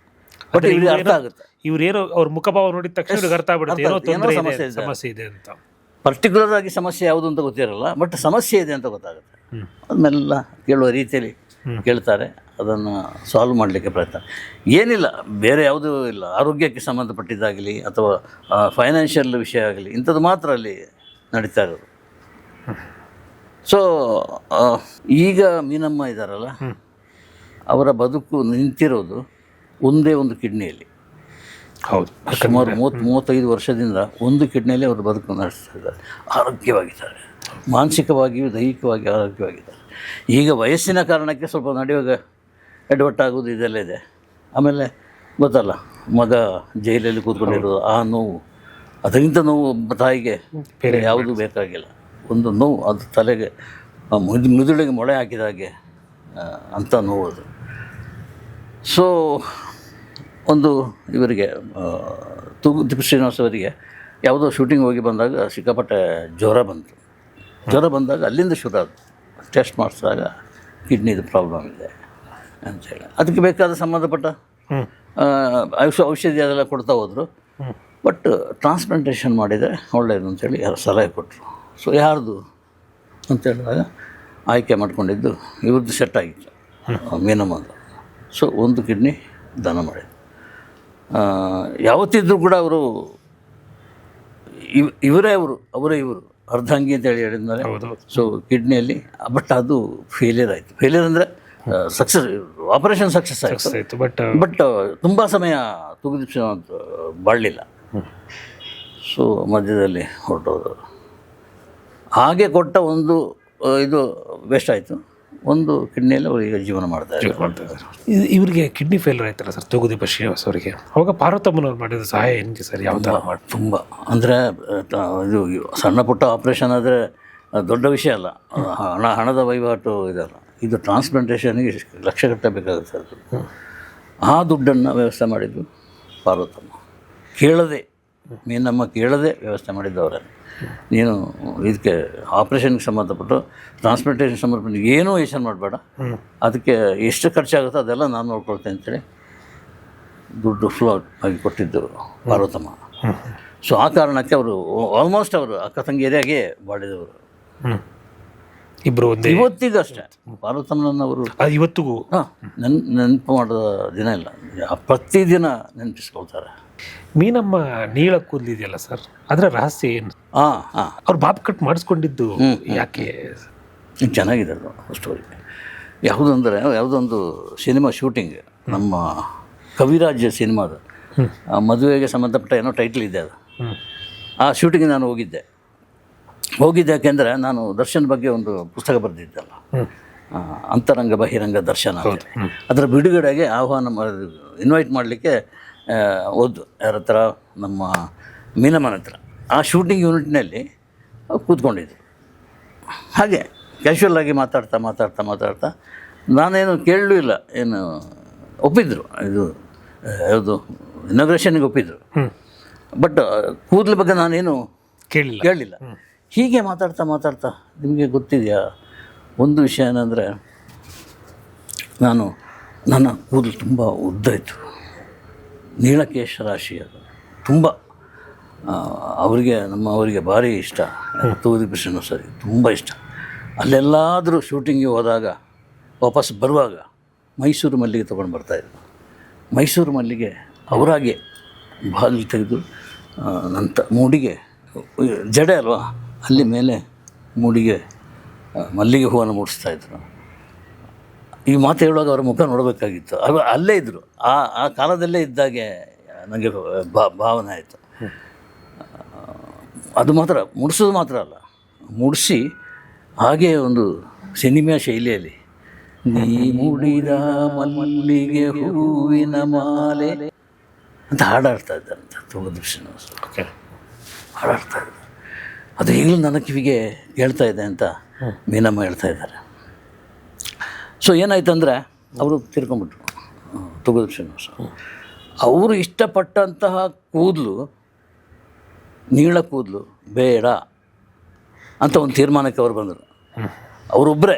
ಬಟ್ ಇವ್ರಿಗೆ ಅರ್ಥ ಆಗುತ್ತೆ. ಇವ್ರೇನೋ ಅವ್ರ ಮುಖಭಾವ ನೋಡಿದ ತಕ್ಷಣ ಇವ್ರಿಗೆ ಅರ್ಥ ಆಗ್ಬಿಡುತ್ತೆ ಏನೋ ಸಮಸ್ಯೆ ಇದೆ ಅಂತ. ಪರ್ಟಿಕ್ಯುಲರ್ ಆಗಿ ಸಮಸ್ಯೆ ಯಾವುದು ಅಂತ ಗೊತ್ತಿರಲ್ಲ, ಬಟ್ ಸಮಸ್ಯೆ ಇದೆ ಅಂತ ಗೊತ್ತಾಗುತ್ತೆ. ಅದನ್ನೆಲ್ಲ ಕೇಳುವ ರೀತಿಯಲ್ಲಿ ಕೇಳ್ತಾರೆ, ಅದನ್ನು ಸಾಲ್ವ್ ಮಾಡಲಿಕ್ಕೆ ಪ್ರಯತ್ನ. ಏನಿಲ್ಲ, ಬೇರೆ ಯಾವುದೂ ಇಲ್ಲ, ಆರೋಗ್ಯಕ್ಕೆ ಸಂಬಂಧಪಟ್ಟಿದ್ದಾಗಲಿ ಅಥವಾ ಫೈನಾನ್ಷಿಯಲ್ ವಿಷಯ ಆಗಲಿ, ಇಂಥದ್ದು ಮಾತ್ರ ಅಲ್ಲಿ ನಡೀತಾ ಇರೋದು. ಸೊ ಈಗ ಮೀನಮ್ಮ ಇದ್ದಾರಲ್ಲ, ಅವರ ಬದುಕು ನಿಂತಿರೋದು ಒಂದೇ ಒಂದು ಕಿಡ್ನಿಯಲ್ಲಿ. ಹೌದು, ಸುಮಾರು 30-35 ವರ್ಷದಿಂದ ಒಂದು ಕಿಡ್ನಿಯಲ್ಲಿ ಅವರು ಬದುಕು ನಡೆಸ್ತಾ ಇದ್ದಾರೆ. ಆರೋಗ್ಯವಾಗಿದ್ದಾರೆ, ಮಾನಸಿಕವಾಗಿಯೂ ದೈಹಿಕವಾಗಿ ಆರೋಗ್ಯವಾಗಿದ್ದಾರೆ. ಈಗ ವಯಸ್ಸಿನ ಕಾರಣಕ್ಕೆ ಸ್ವಲ್ಪ ನಡೆಯುವಾಗ ಎಡವಟ್ಟಾಗೋದು ಇದೆಲ್ಲ ಇದೆ. ಆಮೇಲೆ ಗೊತ್ತಲ್ಲ, ಮಗ ಜೈಲಲ್ಲಿ ಕೂತ್ಕೊಂಡಿರೋದು, ಆ ನೋವು, ಅದರಿಂದ ನೋವು ಒಬ್ಬ ತಾಯಿಗೆ ಬೇರೆ ಯಾವುದೂ ಬೇಕಾಗಿಲ್ಲ. ಒಂದು ನೋವು, ಅದು ತಲೆಗೆ ಮಿದುಳಿಗೆ ಮೊಳೆ ಹಾಕಿದಾಗೆ ಅಂಥ ನೋವು ಅದು. ಸೊ ಒಂದು ಇವರಿಗೆ ತೂಗುದೀಪ ಶ್ರೀನಿವಾಸ್ ಅವರಿಗೆ ಯಾವುದೋ ಶೂಟಿಂಗ್ ಹೋಗಿ ಬಂದಾಗ ಸಿಕ್ಕಾಪಟ್ಟೆ ಜ್ವರ ಬಂದಾಗ ಅಲ್ಲಿಂದ ಶುರು ಅದು ಟೆಸ್ಟ್ ಮಾಡಿಸಿದಾಗ ಕಿಡ್ನಿದು ಪ್ರಾಬ್ಲಮ್ ಇದೆ ಅಂಥೇಳಿ ಅದಕ್ಕೆ ಬೇಕಾದ ಸಂಬಂಧಪಟ್ಟ ಔಷಧಿ ಅದೆಲ್ಲ ಕೊಡ್ತಾ ಹೋದರು. ಬಟ್ ಟ್ರಾನ್ಸ್ಪ್ಲಾಂಟೇಷನ್ ಮಾಡಿದರೆ ಒಳ್ಳೆಯದು ಅಂತೇಳಿ ಯಾರು ಸಲಹೆ ಕೊಟ್ಟರು. ಸೊ ಯಾರ್ದು ಅಂತೇಳಿದಾಗ ಆಯ್ಕೆ ಮಾಡ್ಕೊಂಡಿದ್ದು ಇವ್ರದ್ದು ಸೆಟ್ ಆಗಿತ್ತು, ಮೀನಮ್ಮಂದು. ಸೊ ಒಂದು ಕಿಡ್ನಿ ದಾನ ಮಾಡಿದ್ರು. ಯಾವತ್ತಿದ್ದರೂ ಕೂಡ ಅವರು ಇವರೇ ಇವರು ಅರ್ಧಾಂಗಿ ಅಂತೇಳಿ ಹೇಳಿದ್ಮೇಲೆ. ಸೊ ಕಿಡ್ನಿಯಲ್ಲಿ, ಬಟ್ ಅದು ಫೇಲಿಯರ್ ಆಯಿತು. ಫೇಲಿಯರ್ ಅಂದರೆ ಸಕ್ಸಸ್, ಆಪರೇಷನ್ ಸಕ್ಸಸ್ ಆಯಿತು, ಬಟ್ ತುಂಬ ಸಮಯ ತೂಗುದೀಪ ಅಂತ ಬಾಳಲಿಲ್ಲ. ಸೊ ಮಧ್ಯದಲ್ಲಿ ಹೊರಟೋದು. ಹಾಗೆ ಕೊಟ್ಟ ಒಂದು ಇದು ವೇಸ್ಟ್ ಆಯಿತು. ಒಂದು ಕಿಡ್ನಿಯಲ್ಲಿ ಅವರು ಈಗ ಜೀವನ ಮಾಡ್ತಾ ಇದ್ದಾರೆ. ಇವರಿಗೆ ಕಿಡ್ನಿ ಫೇಲ್ಯೂರ್ ಆಯ್ತಲ್ಲ ಸರ್ ತೂಗುದೀಪ ಶ್ರೀನಿವಾಸ್ ಅವರಿಗೆ, ಅವಾಗ ಪಾರ್ವತಮ್ಮನವ್ರು ಮಾಡಿದ ಸಹಾಯ ಏನಿದೆ ಸರ್? ಯಾವ ಥರ ಮಾಡಿ? ತುಂಬ ಅಂದರೆ ಇದು ಸಣ್ಣ ಪುಟ್ಟ ಆಪ್ರೇಷನ್ ಆದರೆ ದೊಡ್ಡ ವಿಷಯ ಅಲ್ಲ, ಹಣದ ವಹಿವಾಟು ಇದಲ್ಲ. ಇದು ಟ್ರಾನ್ಸ್ಪ್ಲಾಂಟೇಷನ್ಗೆ ಲಕ್ಷ ಕಟ್ಟಬೇಕಾಗುತ್ತೆ ಅದು. ಆ ದುಡ್ಡನ್ನು ವ್ಯವಸ್ಥೆ ಮಾಡಿದ್ದು ಪಾರ್ವತಮ್ಮ, ಕೇಳದೆ, ಮೀನಮ್ಮ ಕೇಳದೆ ವ್ಯವಸ್ಥೆ ಮಾಡಿದ್ದವರೇ. ನೀನು ಇದಕ್ಕೆ ಆಪ್ರೇಷನ್ಗೆ ಸಂಬಂಧಪಟ್ಟು ಟ್ರಾನ್ಸ್ಪ್ಲಾಂಟೇಷನ್ ಸಂಬಂಧಪಟ್ಟು ಏನೂ ಯೋಚನೆ ಮಾಡಬೇಡ, ಅದಕ್ಕೆ ಎಷ್ಟು ಖರ್ಚಾಗುತ್ತೋ ಅದೆಲ್ಲ ನಾನು ನೋಡ್ಕೊಳ್ತೇನೆ ಅಂತೇಳಿ ದುಡ್ಡು ಫ್ಲೋ ಆಗಿ ಕೊಟ್ಟಿದ್ದು ಪಾರ್ವತಮ್ಮ. ಸೊ ಆ ಕಾರಣಕ್ಕೆ ಅವರು ಆಲ್ಮೋಸ್ಟ್ ಅವರು ಅಕ್ಕ ತಂಗಿಯರಾಗೆ ಬಾಳಿದವರು ಇಬ್ಬರು ಒಂದೇ. ಇವತ್ತಿಗೂ ಅಷ್ಟೇ ಪಾರ್ವತಮ್ಮನವರು ಇವತ್ತಿಗೂ ನೆನಪು ಮಾಡಿದ ದಿನ ಇಲ್ಲ, ಪ್ರತಿದಿನ ನೆನಪಿಸ್ಕೊಳ್ತಾರೆ. ಮೀನಮ್ಮ ನೀಳ ಕೂದಲಿದೆಯಲ್ಲ ಸರ್, ಅದರ ರಹಸ್ಯ ಏನು? ಅವ್ರು ಬಾಬ್ ಕಟ್ ಮಾಡಿಸ್ಕೊಂಡಿದ್ದು ಯಾಕೆ? ಚೆನ್ನಾಗಿದೆ ಅದು ಸ್ಟೋರಿ. ಯಾವುದಂದರೆ ಯಾವುದೊಂದು ಸಿನಿಮಾ ಶೂಟಿಂಗ್, ನಮ್ಮ ಕವಿರಾಜ್ ಸಿನಿಮಾದ ಮದುವೆಗೆ ಸಂಬಂಧಪಟ್ಟ ಏನೋ ಟೈಟ್ಲ್ ಇದೆ ಅದು. ಆ ಶೂಟಿಂಗ್ ನಾನು ಹೋಗಿದ್ದೆ ಯಾಕೆಂದರೆ ನಾನು ದರ್ಶನ್ ಬಗ್ಗೆ ಒಂದು ಪುಸ್ತಕ ಬರೆದಿದ್ದಲ್ಲ, ಅಂತರಂಗ ಬಹಿರಂಗ ದರ್ಶನ. ಅದರ ಬಿಡುಗಡೆಗೆ ಆಹ್ವಾನ ಇನ್ವೈಟ್ ಮಾಡಲಿಕ್ಕೆ ಓದು ಯಾರ ಹತ್ರ, ನಮ್ಮ ಮೀನಮ್ಮನ ಹತ್ರ. ಆ ಶೂಟಿಂಗ್ ಯೂನಿಟ್ನಲ್ಲಿ ಕೂತ್ಕೊಂಡಿದ್ರು. ಹಾಗೆ ಕ್ಯಾಶುವಲ್ ಆಗಿ ಮಾತಾಡ್ತಾ ನಾನೇನು ಕೇಳಲೂ ಇಲ್ಲ, ಏನು ಒಪ್ಪಿದ್ರು, ಇದು ಯಾವುದು ಇನಾಗ್ರೇಷನ್ಗೆ ಒಪ್ಪಿದ್ರು. ಬಟ್ ಕೂದಲ ಬಗ್ಗೆ ನಾನೇನು ಕೇಳಲಿಲ್ಲ. ಹೀಗೆ ಮಾತಾಡ್ತಾ ನಿಮಗೆ ಗೊತ್ತಿದೆಯಾ ಒಂದು ವಿಷಯ ಏನಂದರೆ, ನನ್ನ ಕೂದಲು ತುಂಬ ಉದ್ದ ಇತ್ತು, ನೀಳಕೇಶ ರಾಶಿ, ಅದು ತುಂಬ ಅವರಿಗೆ ಭಾರಿ ಇಷ್ಟ. ತೂಗುದೀಪ ಶ್ರೀನಿವಾಸ್ ಸರಿ ತುಂಬ ಇಷ್ಟ. ಅಲ್ಲೆಲ್ಲಾದರೂ ಶೂಟಿಂಗಿಗೆ ಹೋದಾಗ ವಾಪಸ್ ಬರುವಾಗ ಮೈಸೂರು ಮಲ್ಲಿಗೆ ತೊಗೊಂಡು ಬರ್ತಾಯಿದ್ರು. ಮೈಸೂರು ಮಲ್ಲಿಗೆ ಅವರಾಗೆ ಬಾಗಿಲು ತೆಗೆದು ಮೂಡಿಗೆ ಜಡೆ ಅಲ್ವಾ, ಅಲ್ಲಿ ಮೇಲೆ ಮೂಡಿಗೆ ಮಲ್ಲಿಗೆ ಹೂವನ್ನು ಮೂಡಿಸ್ತಾಯಿದ್ರು. ಈ ಮಾತು ಹೇಳುವಾಗ ಅವರ ಮುಖ ನೋಡಬೇಕಾಗಿತ್ತು. ಅಲ್ಲೇ ಇದ್ದರು, ಆ ಕಾಲದಲ್ಲೇ ಇದ್ದಾಗೆ ನನಗೆ ಭಾವನೆ ಆಯಿತು. ಅದು ಮಾತ್ರ ಮುಡಿಸೋದು ಮಾತ್ರ ಅಲ್ಲ, ಮುಡಿಸಿ ಹಾಗೆ ಒಂದು ಸಿನಿಮಾ ಶೈಲಿಯಲ್ಲಿ ನೀ ಮುಡಿದ ಮಲ್ಲಿಗೆ ಹೂವಿನ ಮಾಲೆ ಅಂತ ಹಾಡಾಡ್ತಾ ಇದ್ದಾರಂತ ತೂಗುದೀಪ ಶ್ರೀನಿವಾಸ್. ಹಾಡಾಡ್ತಾ ಇದ್ದಾರೆ. ಅದು ಈಗಲೂ ನನ್ನ ಕಿವಿಗೆ ಹೇಳ್ತಾ ಇದೆ ಅಂತ ಮೀನಮ್ಮ ಹೇಳ್ತಾ ಇದ್ದಾರೆ. ಸೊ ಏನಾಯ್ತಂದರೆ ಅವರು ತಿರ್ಕೊಂಬಿಟ್ರು ತೂಗುದೀಪ ಶ್ರೀನಿವಾಸ. ಅವರು ಇಷ್ಟಪಟ್ಟಂತಹ ಕೂದಲು, ನೀಳ ಕೂದಲು ಬೇಡ ಅಂತ ಒಂದು ತೀರ್ಮಾನಕ್ಕೆ ಅವರು ಬಂದರು. ಅವರೊಬ್ಬರೇ,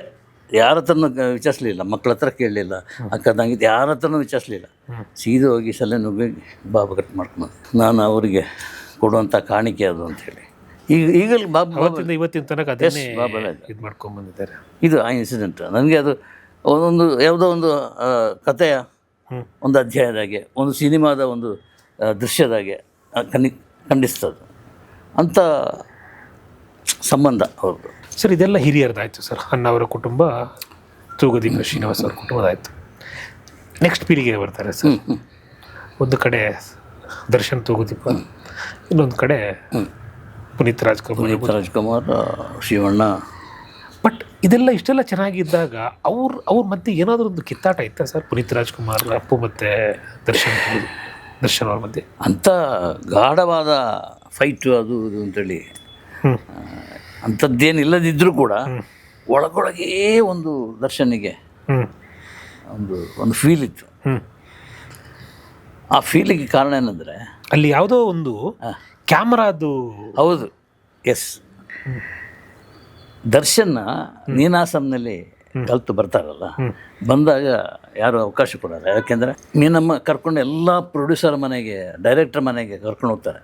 ಯಾರ ಹತ್ರನೂ ವಿಚಾರಿಸಲಿಲ್ಲ, ಮಕ್ಕಳ ಹತ್ರ ಕೇಳಲಿಲ್ಲ, ಅಕ್ಕ ತಂಗಿ ಯಾರ ಹತ್ರನೂ ವಿಚಾರಿಸಲಿಲ್ಲ. ಸೀದಾ ಹೋಗಿ ಸಲ ನುಗ್ಗಿ ಬಾಬಾ ಕಟ್ ಮಾಡ್ಕೊಂಡು ನಾನು ಅವರಿಗೆ ಕೊಡುವಂಥ ಕಾಣಿಕೆ ಅದು ಅಂಥೇಳಿ ಈಗಲೂ ಇವತ್ತಿನ ತನಕ ಇದು ಮಾಡ್ಕೊಂಡ್ಬಂದಿದ್ದಾರೆ. ಇದು ಆ ಇನ್ಸಿಡೆಂಟ್ ನನಗೆ ಅದು ಯಾವುದೋ ಒಂದು ಕಥೆಯ ಒಂದು ಅಧ್ಯಾಯದಾಗೆ, ಒಂದು ಸಿನಿಮಾದ ಒಂದು ದೃಶ್ಯದಾಗೆ ಖಂಡಿಸ್ತದೆ ಅಂಥ ಸಂಬಂಧ ಅವ್ರದ್ದು. ಸರ್ ಇದೆಲ್ಲ ಹಿರಿಯರದಾಯಿತು ಸರ್, ಅಣ್ಣವರ ಕುಟುಂಬ, ತೂಗುದೀಪ ಶ್ರೀನಿವಾಸ್ ಅವ್ರ ಕುಟುಂಬದಾಯಿತು. ನೆಕ್ಸ್ಟ್ ಪೀಳಿಗೆ ಬರ್ತಾರೆ ಸರ್. ಒಂದು ಕಡೆ ದರ್ಶನ್ ತೂಗುದೀಪ, ಇನ್ನೊಂದು ಕಡೆ ಪುನೀತ್ ರಾಜ್ಕುಮಾರ್, ಶಿವಣ್ಣ. ಬಟ್ ಇದೆಲ್ಲ ಇಷ್ಟೆಲ್ಲ ಚೆನ್ನಾಗಿದ್ದಾಗ ಅವ್ರ ಮಧ್ಯೆ ಏನಾದರೂ ಒಂದು ಕಿತ್ತಾಟ ಇತ್ತಾ ಸರ್? ಪುನೀತ್ ರಾಜ್ಕುಮಾರ್, ಅಪ್ಪು ಮತ್ತು ದರ್ಶನ್ ಅವ್ರ ಮಧ್ಯೆ ಅಂಥ ಗಾಢವಾದ ಫೈಟು ಅದು ಇದು ಅಂತೇಳಿ ಅಂಥದ್ದೇನಿಲ್ಲದಿದ್ದರೂ ಕೂಡ ಒಳಗೊಳಗೇ ಒಂದು ದರ್ಶನಿಗೆ ಒಂದು ಫೀಲ್ ಇತ್ತು. ಆ ಫೀಲಿಗೆ ಕಾರಣ ಏನಂದರೆ ಅಲ್ಲಿ ಯಾವುದೋ ಒಂದು ಕ್ಯಾಮರಾದು. ಹೌದು, ಎಸ್. ದರ್ಶನ ನೀನಾಸಂನಲ್ಲಿ ಕಲಿತು ಬರ್ತಾರಲ್ಲ, ಬಂದಾಗ ಯಾರು ಅವಕಾಶ ಕೊಡೋಲ್ಲ. ಯಾಕೆಂದರೆ ನೀನಮ್ಮ ಕರ್ಕೊಂಡು ಎಲ್ಲ ಪ್ರೊಡ್ಯೂಸರ್ ಮನೆಗೆ, ಡೈರೆಕ್ಟರ್ ಮನೆಗೆ ಕರ್ಕೊಂಡು ಹೋಗ್ತಾರೆ.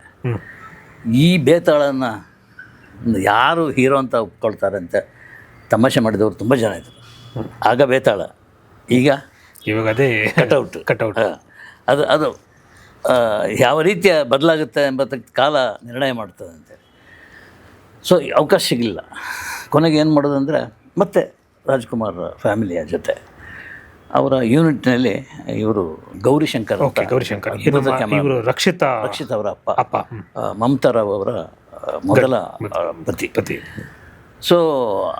ಈ ಬೇತಾಳನ್ನು ಯಾರು ಹೀರೋ ಅಂತ ಒಪ್ಕೊಳ್ತಾರೆ ಅಂತ ತಮಾಷೆ ಮಾಡಿದವರು ತುಂಬ ಜನ ಇದ್ದರು. ಆಗ ಬೇತಾಳ, ಇವಾಗ ಅದೇ ಕಟೌಟ್. ಅದು ಯಾವ ರೀತಿಯ ಬದಲಾಗುತ್ತೆ ಎಂಬತಕ್ಕ ಕಾಲ ನಿರ್ಣಯ ಮಾಡ್ತದೆ ಅಂತೇಳಿ. ಸೊ ಅವಕಾಶ ಸಿಗಲಿಲ್ಲ. ಕೊನೆಗೆ ಏನು ಮಾಡೋದಂದರೆ ಮತ್ತೆ ರಾಜ್ಕುಮಾರ್ ಫ್ಯಾಮಿಲಿಯ ಜೊತೆ ಅವರ ಯೂನಿಟ್ನಲ್ಲಿ ಇವರು ಗೌರಿಶಂಕರ್ ರಕ್ಷಿತ್ ಅವರ ಅಪ್ಪ ಮಮತಾ ರಾವ್ ಅವರ ಮೊದಲ ಪತಿ ಸೊ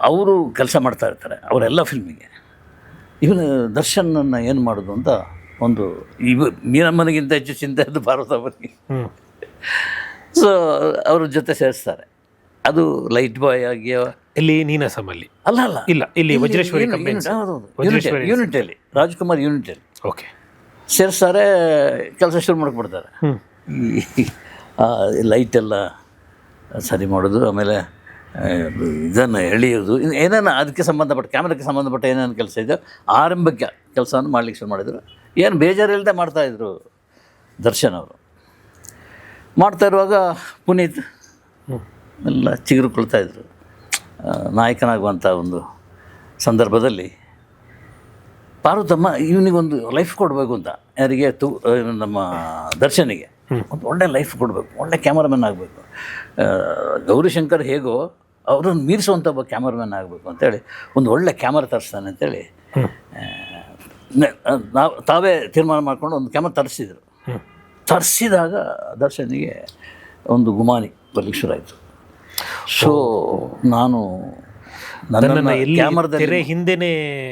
ಅವರು ಕೆಲಸ ಮಾಡ್ತಾ ಇರ್ತಾರೆ ಅವರೆಲ್ಲ ಫಿಲ್ಮಿಗೆ. ಇವನು ದರ್ಶನನ್ನು ಏನು ಮಾಡೋದು ಅಂತ ಒಂದು ಮೀನಮ್ಮನಿಗಿಂತ ಹೆಚ್ಚು ಚಿಂತೆ ಅದು ಪಾರ್ವತಮ್ಮನಿಗೆ. ಸೊ ಅವ್ರ ಜೊತೆ ಸೇರಿಸ್ತಾರೆ. ಅದು ಲೈಟ್ ಬಾಯ್ ಆಗಿ ಇಲ್ಲಿ ನೀನಾಸಮಲ್ಲಿ ಅಲ್ಲ ಇಲ್ಲ, ಇಲ್ಲಿ ವಜ್ರೇಶ್ವರಿ ಯೂನಿಟಲ್ಲಿ ರಾಜ್ಕುಮಾರ್ ಯೂನಿಟಲ್ಲಿ ಓಕೆ ಸೇರಿಸ್ತಾರೆ. ಕೆಲಸ ಶುರು ಮಾಡ್ಬಿಡ್ತಾರೆ. ಈ ಲೈಟೆಲ್ಲ ಸರಿ ಮಾಡೋದು, ಆಮೇಲೆ ಇದನ್ನು ಎಳೆಯೋದು, ಏನೇನು ಅದಕ್ಕೆ ಸಂಬಂಧಪಟ್ಟ ಕ್ಯಾಮ್ರಾಕ್ಕೆ ಸಂಬಂಧಪಟ್ಟ ಏನೇನು ಕೆಲಸ ಇದೆಯೋ ಆರಂಭಿಕ ಕೆಲಸವನ್ನು ಮಾಡ್ಲಿಕ್ಕೆ ಶುರು ಮಾಡಿದರು. ಏನು ಬೇಜಾರಿಲ್ಲದೆ ಮಾಡ್ತಾಯಿದ್ರು ದರ್ಶನ್ ಅವರು. ಮಾಡ್ತಾ ಇರುವಾಗ ಪುನೀತ್ ಎಲ್ಲ ಚಿಗುರುಕೊಳ್ತಾಯಿದ್ರು. ನಾಯಕನಾಗುವಂಥ ಒಂದು ಸಂದರ್ಭದಲ್ಲಿ ಪಾರ್ವತಮ್ಮ ಇವನಿಗೊಂದು ಲೈಫ್ ಕೊಡಬೇಕು ಅಂತ, ಯಾರಿಗೆ ನಮ್ಮ ದರ್ಶನಿಗೆ ಒಂದು ಒಳ್ಳೆ ಲೈಫ್ ಕೊಡಬೇಕು, ಒಳ್ಳೆ ಕ್ಯಾಮರಾಮನ್ ಆಗಬೇಕು. ಗೌರಿಶಂಕರ್ ಹೇಗೋ ಅವರನ್ನು ಮೀರಿಸುವಂಥ ಒಬ್ಬ ಕ್ಯಾಮರಾಮನ್ ಆಗಬೇಕು ಅಂತೇಳಿ ಒಂದು ಒಳ್ಳೆ ಕ್ಯಾಮರಾ ತರಿಸ್ತಾನೆ ಅಂತೇಳಿ ತಾವೇ ತೀರ್ಮಾನ ಮಾಡ್ಕೊಂಡು ಒಂದು ಕ್ಯಾಮರಾ ತರಿಸಿದರು. ತರಿಸಿದಾಗ ದರ್ಶನಿಗೆ ಒಂದು ಗುಮಾನಿ ಬರ್ಲಿಕ್ಕೆ ಶುರು ಆಯಿತು. ಸೊ ನಾನು ನನ್ನ ಕ್ಯಾಮರಾದಲ್ಲಿ ಹಿಂದೆನೇ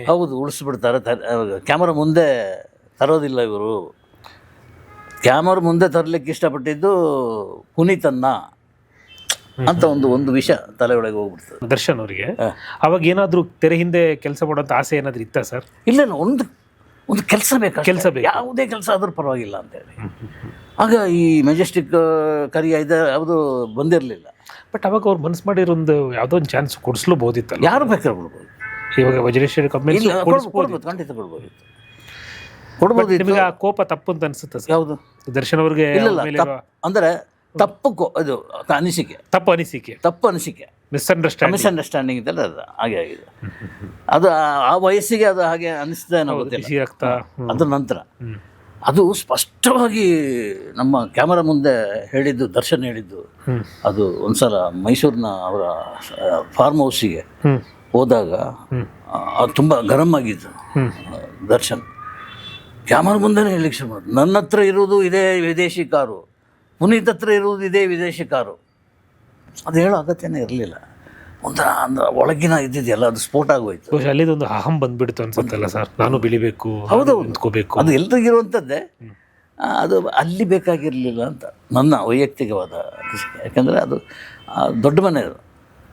ಹೌದು ಉಳಿಸ್ಬಿಡ್ತಾರೆ, ಕ್ಯಾಮರಾ ಮುಂದೆ ತರೋದಿಲ್ಲ ಇವರು. ಕ್ಯಾಮರಾ ಮುಂದೆ ತರಲಿಕ್ಕೆ ಇಷ್ಟಪಟ್ಟಿದ್ದು ಪುನೀತನ್ನ ಅಂತ ಒಂದು ವಿಷಯ ತಲೆ ಒಳಗೆ ಹೋಗ್ಬಿಡ್ತದೆ ದರ್ಶನ್ ಅವರಿಗೆ. ಅವಾಗ ಏನಾದರೂ ತೆರೆ ಹಿಂದೆ ಕೆಲಸ ಮಾಡೋಂಥ ಆಸೆ ಏನಾದರೂ ಇತ್ತಾ ಸರ್? ಇಲ್ಲ, ಒಂದು ಕೆಲಸ ಬೇಕು, ಯಾವುದೇ ಕೆಲಸ ಆದರೂ ಪರವಾಗಿಲ್ಲ ಅಂತೇಳಿ. ಆಗ ಈ ಮೆಜೆಸ್ಟಿಕ್ ಕರಿಯ ಇದೆ ಯಾವುದು ಬಂದಿರಲಿಲ್ಲ. ಬಟ್ ಅವಾಗ ಅವ್ರು ಮನಸ್ಸು ಮಾಡಿರೋ ಒಂದು ಯಾವುದೋ ಒಂದು ಚಾನ್ಸ್ ಕೊಡಿಸ್ಲೂಬೋದಿತ್ತಲ್ಲ. ಯಾರು ಬೇಕಾದ್ರೆ ಕೊಡ್ಬೋದು. ಇವಾಗ ವಜ್ರೇಶ್ವರಿ ಕಂಪನಿ ಕೊಡ್ಬೋದು, ಖಂಡಿತ ಕೊಡ್ಬೋದಿತ್ತು. ನಿಮಗೆ ಆ ಕೋಪ ತಪ್ಪು ಅಂತ ಅನಿಸುತ್ತೆ ಸರ್? ಯಾವುದು ದರ್ಶನ್ ಅವ್ರಿಗೆ ಅಂದರೆ ತಪ್ಪು ಇದು ಅನಿಸಿಕೆ, ತಪ್ಪು ಅನಿಸಿಕೆ ಮಿಸ್ಅಂಡರ್ಸ್ಟ್ಯಾಂಡಿಂಗ್ ಇದೆಲ್ಲ ಅದು ಹಾಗೆ ಆಗಿದೆ. ಅದು ಆ ವಯಸ್ಸಿಗೆ ಅದು ಹಾಗೆ ಅನಿಸ್ತೇನೋ ಗೊತ್ತಿಲ್ಲ. ಅದ್ರ ನಂತರ ಅದು ಸ್ಪಷ್ಟವಾಗಿ ನಮ್ಮ ಕ್ಯಾಮರಾ ಮುಂದೆ ಹೇಳಿದ್ದು, ದರ್ಶನ್ ಹೇಳಿದ್ದು. ಅದು ಒಂದ್ಸಲ ಮೈಸೂರಿನ ಅವರ ಫಾರ್ಮ್ ಹೌಸಿಗೆ ಹೋದಾಗ ಅದು ತುಂಬ ಗರಂ ಆಗಿದ್ದು. ದರ್ಶನ್ ಕ್ಯಾಮರಾ ಮುಂದೆನೇ ಹೇಳಲಿಕ್ಕೆ ಶುರು ಮಾಡೋದು, ನನ್ನ ಹತ್ರ ಇರುವುದು ಇದೇ ವಿದೇಶಿ ಕಾರು, ಪುನೀತ್ ಹತ್ರ ಇರುವುದು ಇದೇ ವಿದೇಶಿ ಕಾರು. ಅದು ಹೇಳೋ ಅಗತ್ಯನೇ ಇರಲಿಲ್ಲ. ಒಂಥರ ಒಳಗಿನ ಇದ್ದಿದೆಯಲ್ಲ ಅದು ಸ್ಫೋಟ ಆಗೋಯ್ತು. ಅಲ್ಲಿದೊಂದು ಅಹಂ ಬಂದ್ಬಿಡ್ತು ಅನ್ಸುತ್ತಲ್ಲ ಸರ್, ನಾನು ಬೆಳಿಬೇಕು, ಹೌದು ನಿಂತ್ಕೋಬೇಕು, ಅದು ಎಲ್ರಿಗಿರುವಂಥದ್ದೇ. ಅದು ಅಲ್ಲಿ ಬೇಕಾಗಿರಲಿಲ್ಲ ಅಂತ ನನ್ನ ವೈಯಕ್ತಿಕವಾದ ಅನಿಸಿಕೆ. ಯಾಕಂದರೆ ಅದು ದೊಡ್ಡ ಮನೆ,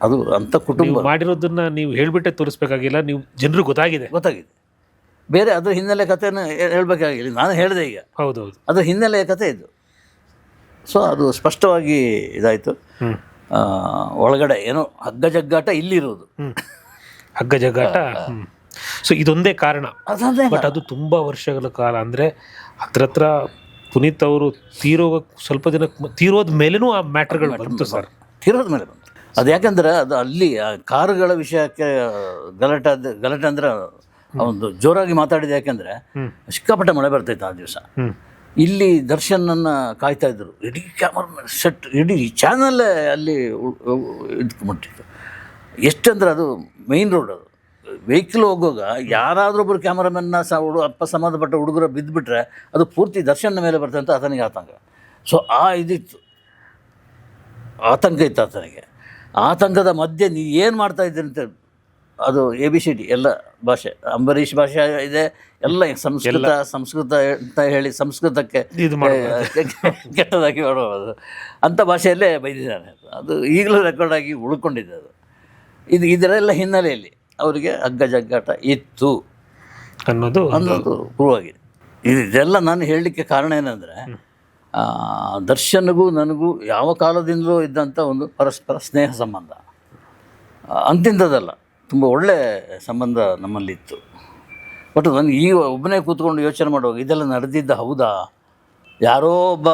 ಅದು ಅಂಥ ಕುಟುಂಬ ಮಾಡಿರೋದನ್ನ ನೀವು ಹೇಳಿಬಿಟ್ಟೆ ತೋರಿಸ್ಬೇಕಾಗಿಲ್ಲ, ನೀವು ಜನರಿಗೆ ಗೊತ್ತಾಗಿದೆ. ಬೇರೆ ಅದ್ರ ಹಿನ್ನೆಲೆ ಕಥೆನ ಹೇಳಬೇಕಾಗಿಲ್ಲ, ನಾನು ಹೇಳಿದೆ ಈಗ. ಹೌದೌದು, ಅದ್ರ ಹಿನ್ನೆಲೆಯ ಕಥೆ ಇದು. ಸೊ ಅದು ಸ್ಪಷ್ಟವಾಗಿ ಇದಾಯಿತು. ಒಳಗಡೆ ಏನೋ ಹಗ್ಗ ಜಗ್ಗಾಟ ಇಲ್ಲಿರೋದು, ಹಗ್ಗ ಜಗ್ಗಾಟ. ಸೊ ಇದೊಂದೇ ಕಾರಣ. ಬಟ್ ಅದು ತುಂಬ ವರ್ಷಗಳ ಕಾಲ, ಅಂದರೆ ಹತ್ರ ಪುನೀತ್ ಅವರು ಸ್ವಲ್ಪ ದಿನ ತೀರೋದ ಮೇಲೇನೂ ಆ ಮ್ಯಾಟ್ರ್ಗಳು ಬಂತು ಸರ್. ತೀರೋದ ಮೇಲೆ ಬಂತು ಅದು. ಯಾಕಂದರೆ ಅದು ಅಲ್ಲಿ ಕಾರುಗಳ ವಿಷಯಕ್ಕೆ ಗಲಾಟೆ ಅಂದರೆ ಒಂದು ಜೋರಾಗಿ ಮಾತಾಡಿದೆ. ಯಾಕೆಂದರೆ ಸಿಕ್ಕಾಪಟ್ಟೆ ಮಳೆ ಬರ್ತೈತೆ ಆ ದಿವಸ. ಇಲ್ಲಿ ದರ್ಶನನ್ನು ಕಾಯ್ತಾ ಇದ್ರು. ಇಡೀ ಕ್ಯಾಮರಾ ಸೆಟ್, ಇಡೀ ಚಾನಲ್ಲೇ ಅಲ್ಲಿ ಇದ್ಕೊಂಬಿಟ್ಟಿತ್ತು. ಎಷ್ಟಂದ್ರೆ ಅದು ಮೇಯ್ನ್ ರೋಡ್, ಅದು ವೆಹಿಕಲ್ ಹೋಗುವಾಗ ಯಾರಾದರೂ ಒಬ್ಬರು ಕ್ಯಾಮರಾಮನ್ನ ಸಂಬಂಧಪಟ್ಟ ಹುಡುಗರು ಬಿದ್ದುಬಿಟ್ರೆ ಅದು ಪೂರ್ತಿ ದರ್ಶನ ಮೇಲೆ ಬರ್ತದೆ ಅಂತ ಆತನಿಗೆ ಆತಂಕ. ಸೊ ಇದಿತ್ತು, ಆತಂಕ ಇತ್ತು ಆತನಿಗೆ. ಆತಂಕದ ಮಧ್ಯೆ ನೀವು ಏನು ಮಾಡ್ತಾಯಿದ್ದೀರಿ ಅಂತ, ಅದು ABCD ಎಲ್ಲ ಭಾಷೆ, ಅಂಬರೀಷ್ ಭಾಷೆ ಇದೆ, ಎಲ್ಲ ಸಂಸ್ಕೃತ ಅಂತ ಹೇಳಿ ಸಂಸ್ಕೃತಕ್ಕೆ ಕೆಟ್ಟದಾಗಿ ಮಾಡೋದು ಅಂಥ ಭಾಷೆಯಲ್ಲೇ ಬೈದಿದ್ದಾನೆ. ಅದು ಈಗಲೂ ರೆಕಾರ್ಡಾಗಿ ಉಳ್ಕೊಂಡಿದೆ. ಅದು ಇದರೆಲ್ಲ ಹಿನ್ನೆಲೆಯಲ್ಲಿ ಅವರಿಗೆ ಹಗ್ಗ ಜಗ್ಗಾಟ ಇತ್ತು ಅನ್ನೋದು ಪ್ರೂವ್ ಆಗಿದೆ. ಇದೆಲ್ಲ ನಾನು ಹೇಳಲಿಕ್ಕೆ ಕಾರಣ ಏನಂದರೆ, ದರ್ಶನ್ಗೂ ನನಗೂ ಯಾವ ಕಾಲದಿಂದಲೂ ಇದ್ದಂಥ ಒಂದು ಪರಸ್ಪರ ಸ್ನೇಹ ಸಂಬಂಧ, ಅಂತಿಂಥದ್ದಲ್ಲ, ತುಂಬ ಒಳ್ಳೆಯ ಸಂಬಂಧ ನಮ್ಮಲ್ಲಿತ್ತು. ಬಟ್ ನನಗೆ ಈಗ ಒಬ್ಬನೇ ಕೂತ್ಕೊಂಡು ಯೋಚನೆ ಮಾಡುವಾಗ ಇದೆಲ್ಲ ನಡೆದಿದ್ದ ಹೌದಾ, ಯಾರೋ ಒಬ್ಬ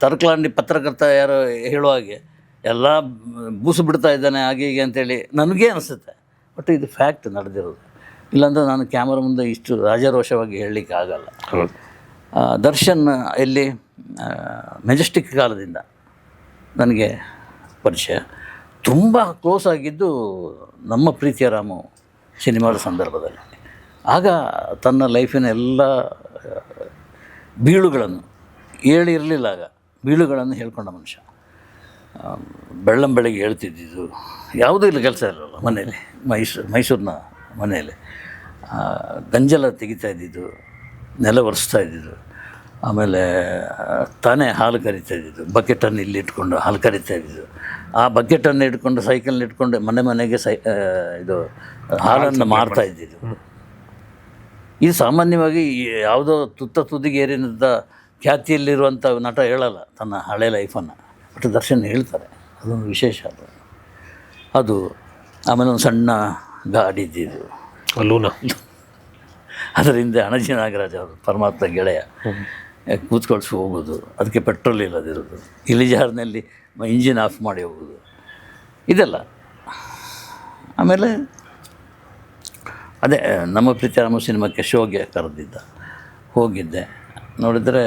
ತರ್ಕಲಾಂಡಿ ಪತ್ರಕರ್ತ ಯಾರೋ ಹೇಳೋ ಹಾಗೆ ಎಲ್ಲ ಬೂಸು ಬಿಡ್ತಾ ಇದ್ದಾನೆ ಹಾಗೆ ಹೀಗೆ ಅಂತೇಳಿ ನನಗೇ ಅನಿಸುತ್ತೆ. ಬಟ್ ಇದು ಫ್ಯಾಕ್ಟ್ ನಡೆದಿರೋದು. ಇಲ್ಲಾಂದರೆ ನಾನು ಕ್ಯಾಮರಾ ಮುಂದೆ ಇಷ್ಟು ರಾಜಾರೋಷವಾಗಿ ಹೇಳಲಿಕ್ಕೆ ಆಗಲ್ಲ. ದರ್ಶನ್ ಇಲ್ಲಿ ಮೆಜೆಸ್ಟಿಕ್ ಕಾಲದಿಂದ ನನಗೆ ಪರಿಚಯ. ತುಂಬ ಕ್ಲೋಸ್ ಆಗಿದ್ದು ನಮ್ಮ ಪ್ರೀತಿಯ ರಾಮು ಸಿನಿಮಾದ ಸಂದರ್ಭದಲ್ಲಿ. ಆಗ ತನ್ನ ಲೈಫಿನ ಎಲ್ಲ ಬೀಳುಗಳನ್ನು ಹೇಳಿರಲಿಲ್ಲ, ಆಗ ಬೀಳುಗಳನ್ನು ಹೇಳ್ಕೊಂಡ ಮನುಷ್ಯ. ಬೆಳ್ಳಂಬೆಳಗ್ಗೆ ಹೇಳ್ತಿದ್ದಿದ್ದು, ಯಾವುದೂ ಇಲ್ಲ, ಕೆಲಸ ಇರಲ್ಲ ಮನೆಯಲ್ಲಿ, ಮೈಸೂರಿನ ಮನೆಯಲ್ಲಿ ಗಂಜಲ ತೆಗಿತಾ ಇದ್ದಿದ್ದು, ನೆಲ ಒರೆಸ್ತಾ ಇದ್ದಿದ್ದು, ಆಮೇಲೆ ತಾನೇ ಹಾಲು ಕರಿತಾ ಇದ್ದಿದ್ದು, ಬಕೆಟನ್ನು ಇಲ್ಲಿ ಇಟ್ಕೊಂಡು ಹಾಲು ಕರಿತಾ ಇದ್ದಿದ್ದು, ಆ ಬಕೆಟನ್ನು ಇಟ್ಕೊಂಡು ಸೈಕಲ್ನ ಇಟ್ಕೊಂಡು ಮನೆಗೆ ಇದು ಹಾಲನ್ನು ಮಾರ್ತಾ ಇದ್ದಿದ್ದು. ಇದು ಸಾಮಾನ್ಯವಾಗಿ ಯಾವುದೋ ತುದಿಗೆ ಏರಿನಂಥ ಖ್ಯಾತಿಯಲ್ಲಿರುವಂಥ ನಟ ಹೇಳಲ್ಲ ತನ್ನ ಹಳೆ ಲೈಫನ್ನು, ಬಟ್ ದರ್ಶನ್ ಹೇಳ್ತಾರೆ, ಅದೊಂದು ವಿಶೇಷ ಅದು. ಆಮೇಲೆ ಒಂದು ಸಣ್ಣ ಗಾಡಿ ಇದ್ದಿದ್ದು ಲೂನಾ, ಅದರ ಹಿಂದೆ ಅಣಜಿ ನಾಗರಾಜ್ ಅವರು ಪರಮಾತ್ಮ ಗೆಳೆಯ ಕೂತ್ಕೊಳ್ಸಿ ಹೋಗೋದು, ಅದಕ್ಕೆ ಪೆಟ್ರೋಲ್ ಇಲ್ಲದಿರೋದು, ಇಳಿಜಾರಿನಲ್ಲಿ ಇಂಜಿನ್ ಆಫ್ ಮಾಡಿ ಹೋಗೋದು, ಇದೆಲ್ಲ. ಆಮೇಲೆ ಅದೇ ನಮ್ಮ ಪ್ರೀತಿ ರಾಮ ಸಿನಿಮಾಕ್ಕೆ ಶೋಗೆ ಕರೆದಿದ್ದ, ಹೋಗಿದ್ದೆ. ನೋಡಿದರೆ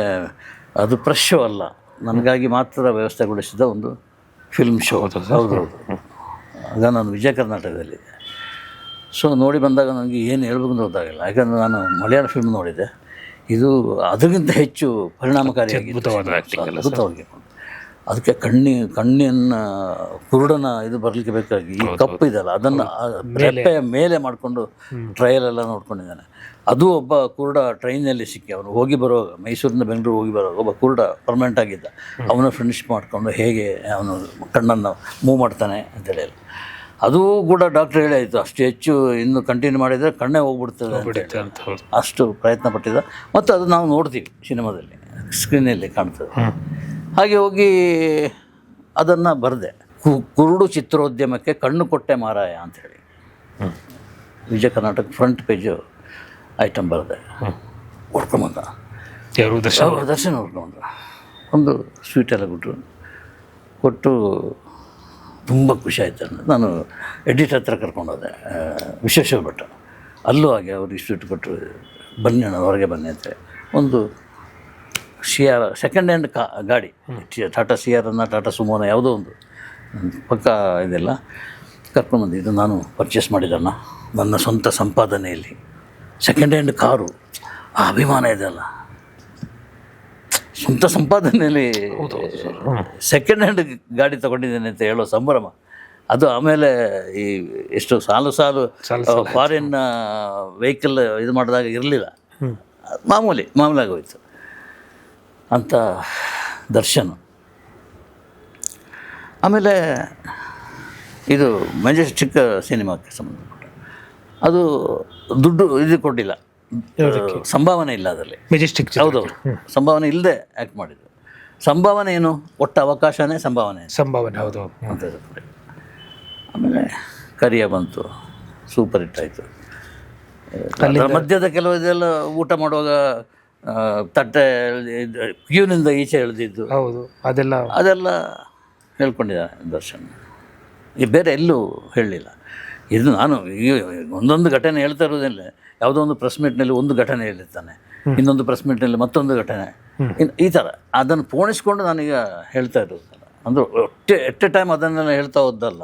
ಅದು ಫ್ರೆಶ್ ಶೋ ಅಲ್ಲ, ನನಗಾಗಿ ಮಾತ್ರ ವ್ಯವಸ್ಥೆಗೊಳಿಸಿದ ಒಂದು ಫಿಲ್ಮ್ ಶೋ. ಹೌದೌದು, ಆಗ ನಾನು ವಿಜಯ ಕರ್ನಾಟಕದಲ್ಲಿದ್ದೆ. ಸೊ ನೋಡಿ ಬಂದಾಗ ನನಗೆ ಏನು ಹೇಳ್ಬೇಕು ಅಂತ ಗೊತ್ತಾಗಿಲ್ಲ, ಯಾಕಂದರೆ ನಾನು ಮಲಯಾಳ ಫಿಲ್ಮ್ ನೋಡಿದ್ದೆ, ಇದು ಅದಕ್ಕಿಂತ ಹೆಚ್ಚು ಪರಿಣಾಮಕಾರಿಯಾಗಿ ಅದ್ಭುತವಾಗಿ. ಅದಕ್ಕೆ ಕಣ್ಣಿನ ಕುರುಡನ ಇದು ಬರಲಿಕ್ಕೆ ಬೇಕಾಗಿ ಈ ಕಪ್ಪು ಇದೆಯಲ್ಲ ಅದನ್ನು ರೆಪ್ಪೆಯ ಮೇಲೆ ಮಾಡಿಕೊಂಡು ಟ್ರಯಲೆಲ್ಲ ನೋಡ್ಕೊಂಡಿದ್ದಾನೆ. ಅದು ಒಬ್ಬ ಕುರುಡ ಟ್ರೈನಲ್ಲಿ ಸಿಕ್ಕಿ ಅವನು ಹೋಗಿ ಬರುವಾಗ, ಮೈಸೂರಿಂದ ಬೆಂಗಳೂರು ಹೋಗಿ ಬರುವಾಗ ಒಬ್ಬ ಕುರುಡ ಪರ್ಮನೆಂಟ್ ಆಗಿದ್ದ, ಅವನು ಫಿನಿಶ್ ಮಾಡಿಕೊಂಡು ಹೇಗೆ ಅವನು ಕಣ್ಣನ್ನು ಮೂವ್ ಮಾಡ್ತಾನೆ ಅಂತೇಳಿ ಅದು ಕೂಡ ಡಾಕ್ಟ್ರ್ ಹೇಳಿ ಆಯಿತು, ಅಷ್ಟು ಹೆಚ್ಚು ಇನ್ನು ಕಂಟಿನ್ಯೂ ಮಾಡಿದರೆ ಕಣ್ಣೇ ಹೋಗ್ಬಿಡ್ತದೆ ಅಂತ ಅಷ್ಟು ಪ್ರಯತ್ನ ಪಟ್ಟಿದ್ದ. ಮತ್ತು ಅದು ನಾವು ನೋಡ್ತೀವಿ ಸಿನಿಮಾದಲ್ಲಿ, ಸ್ಕ್ರೀನಲ್ಲಿ ಕಾಣ್ತದೆ. ಹಾಗೆ ಹೋಗಿ ಅದನ್ನು ಬರೆದೆ, ಕುರುಡು ಚಿತ್ರೋದ್ಯಮಕ್ಕೆ ಕಣ್ಣು ಕೊಟ್ಟೆ ಮಾರಾಯ ಅಂಥೇಳಿ. Vijaya Karnataka front page item ಬರೆದೆ, ಹೊಡ್ಕೊಂಬಂದ ದರ್ಶನ ಹೊಡ್ಕೊಂಬಂದ. ಒಂದು ಸ್ವೀಟೆಲ್ಲ ಕೊಟ್ಟು ತುಂಬ ಖುಷಿ ಆಯಿತು. ನಾನು ಎಡಿಟರ್ ಹತ್ರ ಕರ್ಕೊಂಡೋದೆ, ವಿಶ್ವೇಶ್ವರ ಭಟ್, ಅಲ್ಲೂ ಹಾಗೆ ಅವರು ಇಷ್ಟು ಕೊಟ್ಟು ಬನ್ನಿ ಅಣ್ಣ ಹೊರಗೆ ಬನ್ನಿ ಅಂತ. ಒಂದು ಸಿಯಾರ ಸೆಕೆಂಡ್ ಹ್ಯಾಂಡ್ ಗಾಡಿ, ಟಾಟಾ ಸಿಯಾರನ್ನ ಟಾಟಾ ಸುಮೋನ ಯಾವುದೋ ಒಂದು ಪಕ್ಕ ಇದೆಲ್ಲ ಕರ್ಕೊಂಡ್ಬಂದು, ಇದು ನಾನು ಪರ್ಚೇಸ್ ಮಾಡಿದ್ದಣ್ಣ ನನ್ನ ಸ್ವಂತ ಸಂಪಾದನೆಯಲ್ಲಿ, ಸೆಕೆಂಡ್ ಹ್ಯಾಂಡ್ ಕಾರು, ಆ ಅಭಿಮಾನ ಇದೆಯಲ್ಲ, ಸ್ವಂತ ಸಂಪಾದನೆಯಲ್ಲಿ ಸೆಕೆಂಡ್ ಹ್ಯಾಂಡ್ ಗಾಡಿ ತೊಗೊಂಡಿದ್ದೇನೆ ಅಂತ ಹೇಳೋ ಸಂಭ್ರಮ ಅದು. ಆಮೇಲೆ ಈ ಎಷ್ಟು ಸಾಲು ಫಾರಿನ್ ವೆಹಿಕಲ್ ಇದು ಮಾಡಿದಾಗ ಇರಲಿಲ್ಲ, ಮಾಮೂಲಾಗೋಯ್ತು ಅಂತ ದರ್ಶನ್. ಆಮೇಲೆ ಇದು ಮೆಜೆಸ್ಟಿಕ್ ಸಿನಿಮಾಕ್ಕೆ ಸಂಬಂಧಪಟ್ಟ ಅದು ದುಡ್ಡು ಇದು ಕೊಟ್ಟಿಲ್ಲ, ಸಂಭಾವನೆ ಇಲ್ಲ ಅದರಲ್ಲಿ. ಮೆಜೆಸ್ಟಿಕ್ ಹೌದೌದು, ಸಂಭಾವನೆ ಇಲ್ಲದೆ ಆ್ಯಕ್ಟ್ ಮಾಡಿದ್ದು. ಸಂಭಾವನೆ ಏನು, ಒಟ್ಟು ಅವಕಾಶನೇ ಸಂಭಾವನೆ ಹೌದು ಅಂತ. ಆಮೇಲೆ ಕರಿಯ ಬಂತು, ಸೂಪರ್ ಹಿಟ್ ಆಯಿತು. ಮಧ್ಯದ ಕೆಲವು ಇದೆಲ್ಲ ಊಟ ಮಾಡುವಾಗ ತಟ್ಟೆ ಕ್ಯೂನಿಂದ ಈಚೆ ಎಳೆದಿದ್ದು, ಹೌದು, ಅದೆಲ್ಲ ಹೇಳ್ಕೊಂಡಿದ್ದಾನೆ ದರ್ಶನ್. ಈ ಬೇರೆ ಎಲ್ಲೂ ಹೇಳಲಿಲ್ಲ. ಇದು ನಾನು ಈಗ ಒಂದೊಂದು ಘಟನೆ ಹೇಳ್ತಾ ಇರೋದಿಲ್ಲ, ಯಾವುದೋ ಒಂದು ಪ್ರೆಸ್ ಮೀಟ್ನಲ್ಲಿ ಒಂದು ಘಟನೆ ಹೇಳಿರ್ತಾನೆ, ಇನ್ನೊಂದು ಪ್ರೆಸ್ ಮೀಟ್ನಲ್ಲಿ ಮತ್ತೊಂದು ಘಟನೆ, ಈ ಥರ ಅದನ್ನು ಪೋಣಿಸ್ಕೊಂಡು ನಾನೀಗ ಹೇಳ್ತಾ ಇರೋದಲ್ಲ. ಅಂದರೆ ಎಟ್ ಎ ಟೈಮ್ ಅದನ್ನೆಲ್ಲ ಹೇಳ್ತಾ ಹೋದಲ್ಲ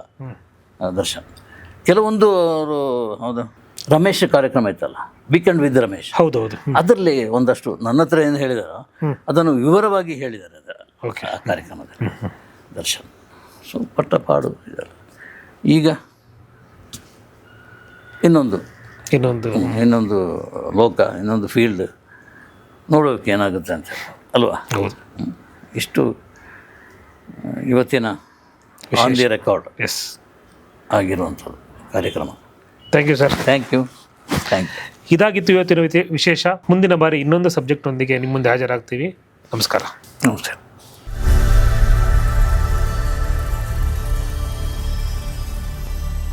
ದರ್ಶನ್. ಕೆಲವೊಂದು ಅವರು ಹೌದು ರಮೇಶ್ ಕಾರ್ಯಕ್ರಮ ಇತ್ತಲ್ಲ, ವೀಕೆಂಡ್ ವಿತ್ ರಮೇಶ್, ಹೌದೌದು, ಅದರಲ್ಲಿ ಒಂದಷ್ಟು ನನ್ನ ಹತ್ರ ಏನು ಹೇಳಿದಾರೋ ಅದನ್ನು ವಿವರವಾಗಿ ಹೇಳಿದ್ದಾರೆ ಆ ಕಾರ್ಯಕ್ರಮದಲ್ಲಿ ದರ್ಶನ್. ಸೊ ಪಟ್ಟಪಾಡು ಇದೆಲ್ಲ. ಈಗ ಇನ್ನೊಂದು ಲೋಕ, ಇನ್ನೊಂದು ಫೀಲ್ಡ್ ನೋಡೋಕೆ ಏನಾಗುತ್ತೆ ಅಂತ ಅಲ್ವಾ. ಇಷ್ಟು ಇವತ್ತಿನ ಆನ್ ದಿ ರೆಕಾರ್ಡ್ ಆಗಿರುವಂಥದ್ದು ಕಾರ್ಯಕ್ರಮ. Thank you sir. Thank you. ಇದಾಗಿತ್ತು ಇವತ್ತಿನ ವಿಶೇಷ. ಮುಂದಿನ ಬಾರಿ ಇನ್ನೊಂದು ಸಬ್ಜೆಕ್ಟ್ನೊಂದಿಗೆ ನಿಮ್ಮ ಮುಂದೆ ಹಾಜರಾಗ್ತೀವಿ. ನಮಸ್ಕಾರ. ನಮಸ್ಕಾರ.